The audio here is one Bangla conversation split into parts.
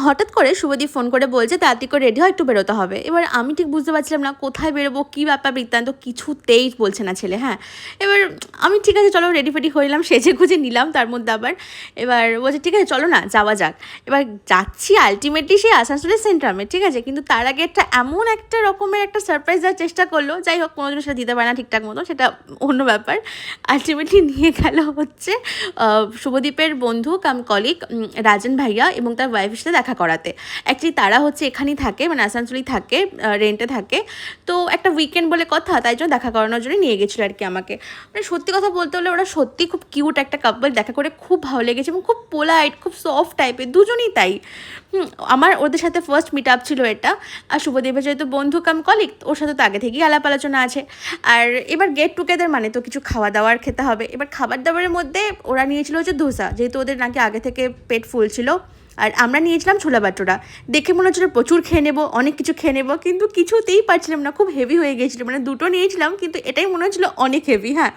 হঠাৎ করে শুভদীপ ফোন করে বলছে তাড়াতাড়ি করে রেডি হয়, একটু বেরোতে হবে। এবার আমি ঠিক বুঝতে পারছিলাম না কোথায় বেরোবো, কী ব্যাপার বৃত্তান্ত, কিছুতেই বলছে না ছেলে। হ্যাঁ, এবার আমি ঠিক আছে চলো রেডি ফেডি হইলাম, সেজে গুজে নিলাম তার মধ্যে আবার। এবার বলছে ঠিক আছে চলো না যাওয়া যাক। এবার যাচ্ছি আলটিমেটলি সেই আসানসোলের সেন্ট্রামে, ঠিক আছে, কিন্তু তার আগে এমন একটা রকমের একটা সারপ্রাইজ দেওয়ার চেষ্টা করলো। যাই হোক, কোনোদিনও সেটা দিতে পারে না ঠিকঠাক মতো, সেটা অন্য ব্যাপার। আলটিমেটলি নিয়ে গেল হচ্ছে শুভদীপের বন্ধু কাম কলিগ রাজন ভাইয়া এবং তার ওয়াইফের সাথে দেখা করাতে। অ্যাকচুয়ালি তারা হচ্ছে এখানেই থাকে, মানে আসানসোলেই থাকে, রেন্টে থাকে। তো একটা উইকেন্ড বলে কথা, তাই জন্য দেখা করানোর জন্য নিয়ে গেছিলো আর কি আমাকে। মানে সত্যি কথা বলতে হলে ওরা সত্যি খুব কিউট একটা কাপল, দেখা করে খুব ভালো লেগেছে এবং খুব পোলাইট, খুব সফট টাইপের, দুজনেই তাই। আমার ওদের সাথে ফার্স্ট মিট আপ ছিল এটা। আর শুভদীপের যেহেতু বন্ধু কাম কলিগ, ওর সাথে তো আগে থেকেই আলাপ আলোচনা আছে। আর এবার গেট টুগেদার মানে তো কিছু খাওয়া দাওয়ার খেতে হবে। এবার খাবার দাবারের মধ্যে ওরা নিয়েছিল হচ্ছে ধোসা, যেহেতু ওদের নাকি আগে থেকে পেট ফুল ছিল। আর আমরা নিয়েছিলাম ছোলা বাটোরা। দেখে মনে হচ্ছিলো প্রচুর খেয়ে নেবো, অনেক কিছু খেয়ে নেবো, কিন্তু কিছুতেই পারছিলাম না, খুব হেভি হয়ে গিয়েছিলো। মানে দুটো নিয়েছিলাম কিন্তু এটাই মনে হচ্ছিলো অনেক হেভি। হ্যাঁ,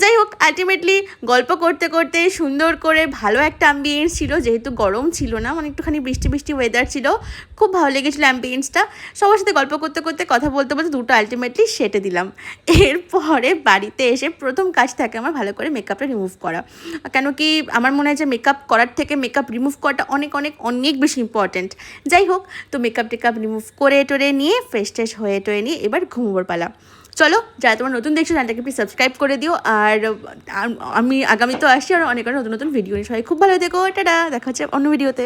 যাই হোক, আলটিমেটলি গল্প করতে করতে সুন্দর করে ভালো একটা অ্যাম্বিয়েন্স ছিল, যেহেতু গরম ছিল না, মানে একটুখানি বৃষ্টি বৃষ্টি ওয়েদার ছিল, খুব ভালো লেগেছিলো অ্যাম্বিয়েন্সটা। সবার সাথে গল্প করতে করতে কথা বলতে বলতে দুটো আলটিমেটলি সেটে দিলাম। এরপরে বাড়িতে এসে প্রথম কাজ থাকে আমার ভালো করে মেকআপটা রিমুভ করা। কেন কি আমার মনে হয় যে মেকআপ করার থেকে মেকআপ রিমুভ করাটা অনেক অনেক অনেক বেশি ইম্পর্ট্যান্ট। যাই হোক, তো মেকআপ টেকআপ রিমুভ করে টোরে নিয়ে ফ্রেশ ট্রেশ হয়ে টোয়ে নিয়ে এবার ঘুমোবার পালা। চলো, যারা তোমার নতুন দেখছো চ্যানেলটাকে প্লিজ সাবস্ক্রাইব করে দিও। আর আমি আগামী তো আসছি আর অনেক নতুন নতুন ভিডিও নিয়ে, সবাই খুব ভালো থেকো, টাটা, দেখা হচ্ছে অন্য ভিডিওতে।